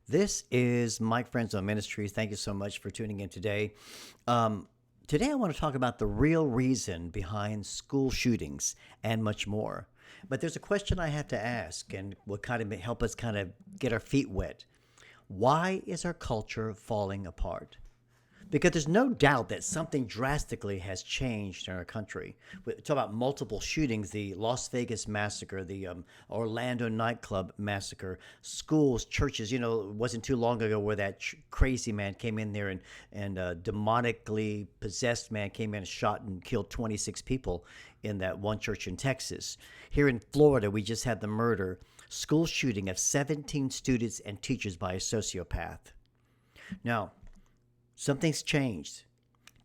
This is Mike Franzone Ministries. Thank you so much for tuning in today. Today, I want to talk about the real reason behind school shootings and much more. But there's a question I have to ask, and will kind of help us kind of get our feet wet. Why is our culture falling apart? Because there's no doubt that something drastically has changed in our country. We talk about multiple shootings, the Las Vegas massacre, the Orlando nightclub massacre, schools, churches. It wasn't too long ago where that crazy man came in there and demonically possessed man came in and shot and killed 26 people in that one church in Texas. Here in Florida, we just had the school shooting of 17 students and teachers by a sociopath. Now, something's changed.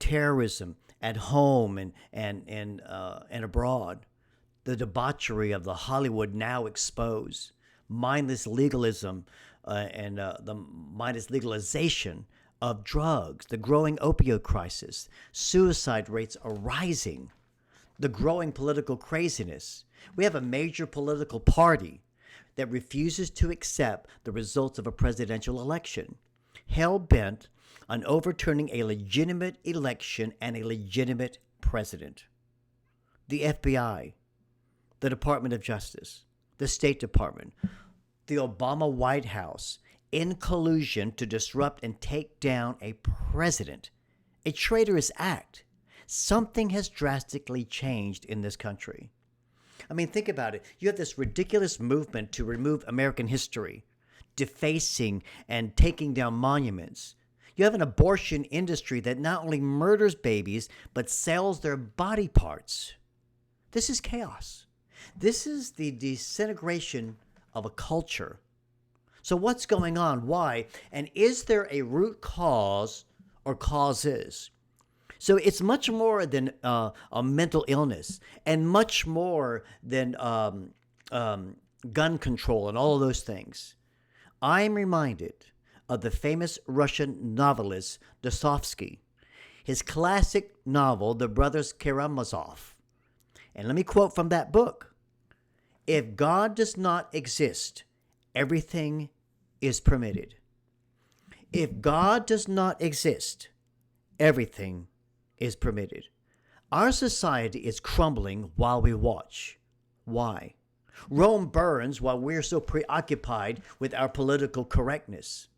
Terrorism at home and abroad. The debauchery of the Hollywood now exposed. Mindless legalism and the mindless legalization of drugs. The growing opioid crisis. Suicide rates are rising. The growing political craziness. We have a major political party that refuses to accept the results of a presidential election, hell-bent on overturning a legitimate election and a legitimate president. The FBI, the Department of Justice, the State Department, the Obama White House, in collusion to disrupt and take down a president, a traitorous act. Something has drastically changed in this country. I mean, think about it. You have this ridiculous movement to remove American history, defacing and taking down monuments. You have an abortion industry that not only murders babies, but sells their body parts. This is chaos. This is the disintegration of a culture. So what's going on? Why? And is there a root cause or causes? So it's much more than a mental illness and much more than gun control and all of those things. I'm reminded of the famous Russian novelist Dostoevsky, his classic novel, The Brothers Karamazov. And let me quote from that book. If God does not exist, everything is permitted. If God does not exist, everything is permitted. Our society is crumbling while we watch. Why? Rome burns while we're so preoccupied with our political correctness.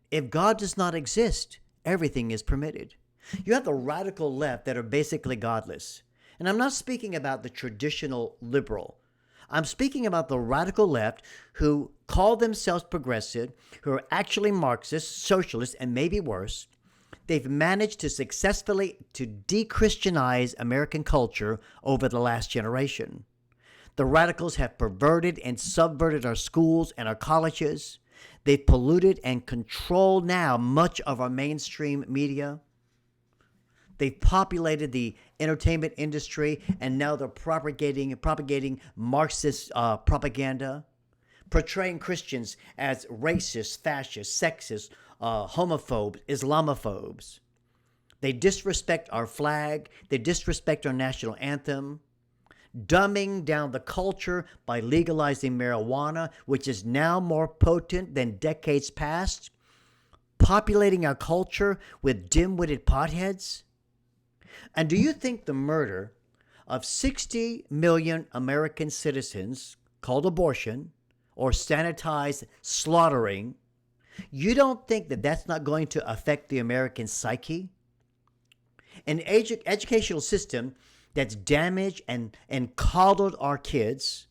If God does not exist, everything is permitted. You have the radical left that are basically godless. And I'm not speaking about the traditional liberal. I'm speaking about the radical left who call themselves progressive, who are actually Marxists, socialists, and maybe worse. They've managed to successfully de-Christianize American culture over the last generation. The radicals have perverted and subverted our schools and our colleges. They've polluted and control now much of our mainstream media. They've populated the entertainment industry, and now they're propagating Marxist propaganda, portraying Christians as racist, fascist, sexist, homophobes, Islamophobes. They disrespect our flag. They disrespect our national anthem, dumbing down the culture by legalizing marijuana, which is now more potent than decades past, populating our culture with dim-witted potheads. And do you think the murder of 60 million American citizens, called abortion, or sanitized slaughtering, you don't think that that's not going to affect the American psyche? An educational system that's damaged and coddled our kids,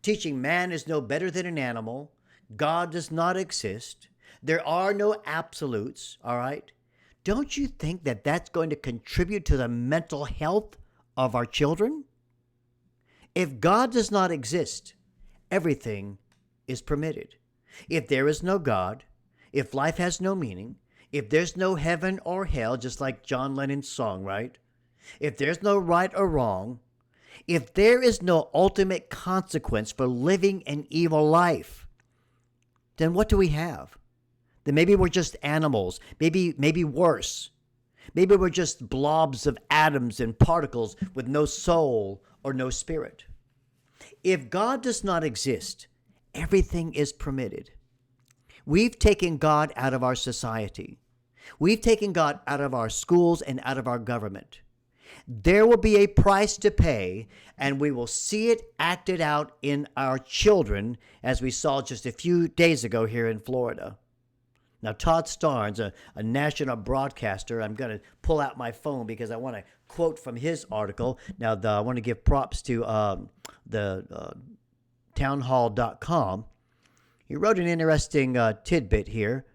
teaching man is no better than an animal, God does not exist, there are no absolutes, all right? Don't you think that that's going to contribute to the mental health of our children? If God does not exist, everything is permitted. If there is no God, if life has no meaning, if there's no heaven or hell, just like John Lennon's song, right? If there's no right or wrong, if there is no ultimate consequence for living an evil life, then what do we have? Then maybe we're just animals, maybe worse. Maybe we're just blobs of atoms and particles with no soul or no spirit. If God does not exist, everything is permitted. We've taken God out of our society. We've taken God out of our schools and out of our government. There will be a price to pay, and we will see it acted out in our children, as we saw just a few days ago here in Florida. Now, Todd Starnes, a national broadcaster, I'm going to pull out my phone because I want to quote from his article. Now, I want to give props to the townhall.com. He wrote an interesting tidbit here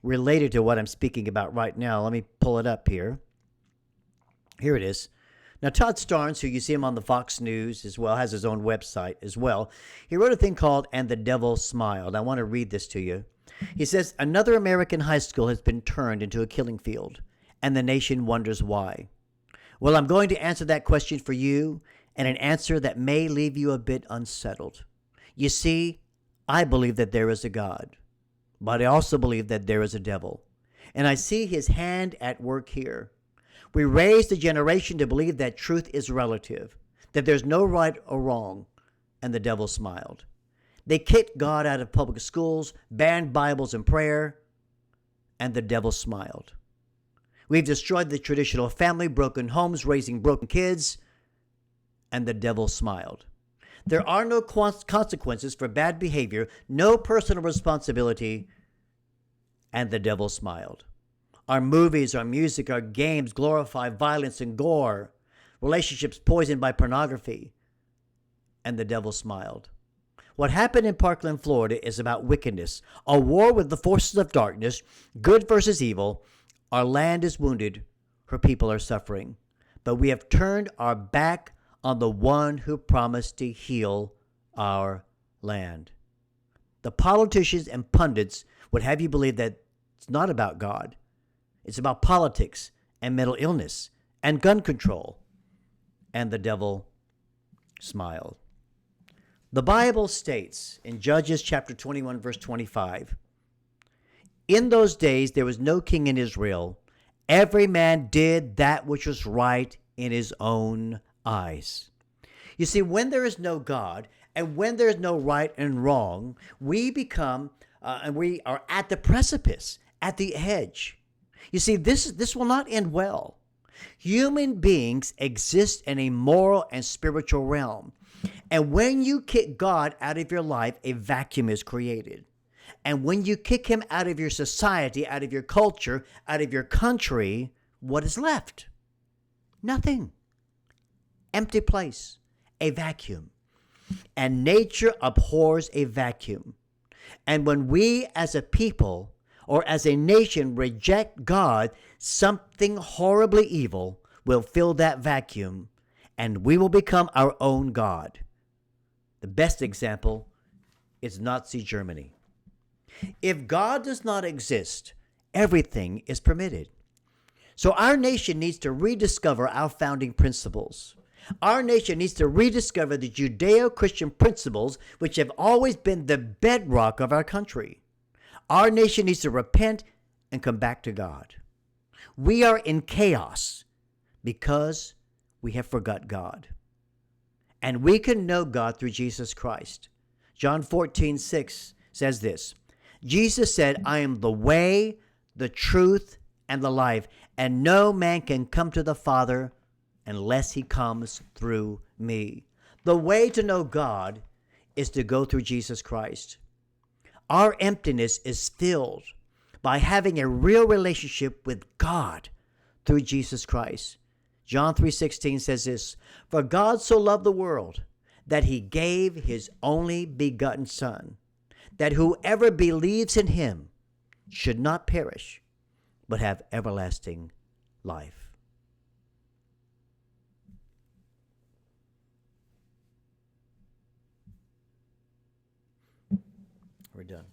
related to what I'm speaking about right now. Let me pull it up here. Here it is. Now, Todd Starnes, who you see him on the Fox News as well, has his own website as well. He wrote a thing called "And the Devil Smiled." I want to read this to you. He says, another American high school has been turned into a killing field, and the nation wonders why. Well, I'm going to answer that question for you, and an answer that may leave you a bit unsettled. You see, I believe that there is a God, but I also believe that there is a devil, and I see his hand at work here. We raised a generation to believe that truth is relative, that there's no right or wrong, and the devil smiled. They kicked God out of public schools, banned Bibles and prayer, and the devil smiled. We've destroyed the traditional family, broken homes, raising broken kids, and the devil smiled. There are no consequences for bad behavior, no personal responsibility, and the devil smiled. Our movies, our music, our games glorify violence and gore, relationships poisoned by pornography, and the devil smiled. What happened in Parkland, Florida is about wickedness, a war with the forces of darkness, good versus evil. Our land is wounded, her people are suffering, but we have turned our back on the one who promised to heal our land. The politicians and pundits would have you believe that it's not about God. It's about politics and mental illness and gun control. And the devil smiled. The Bible states in Judges chapter 21, verse 25, in those days there was no king in Israel. Every man did that which was right in his own eyes. You see, when there is no God and when there is no right and wrong, we become, and we are at the precipice, at the edge. You see, this will not end well. Human beings exist in a moral and spiritual realm. And when you kick God out of your life, a vacuum is created. And when you kick him out of your society, out of your culture, out of your country, what is left? Nothing. Empty place. A vacuum. And nature abhors a vacuum. And when we as a people or as a nation reject God, something horribly evil will fill that vacuum, and we will become our own God. The best example is Nazi Germany. If God does not exist, everything is permitted. So our nation needs to rediscover our founding principles. Our nation needs to rediscover the Judeo-Christian principles which have always been the bedrock of our country. Our nation needs to repent and come back to God. We are in chaos because we have forgot God. And we can know God through Jesus Christ. John 14:6 says this, Jesus said, I am the way, the truth, and the life, and no man can come to the Father unless he comes through me. The way to know God is to go through Jesus Christ. Our emptiness is filled by having a real relationship with God through Jesus Christ. John 3:16 says this, for God so loved the world that he gave his only begotten Son, that whoever believes in him should not perish, but have everlasting life. We're done.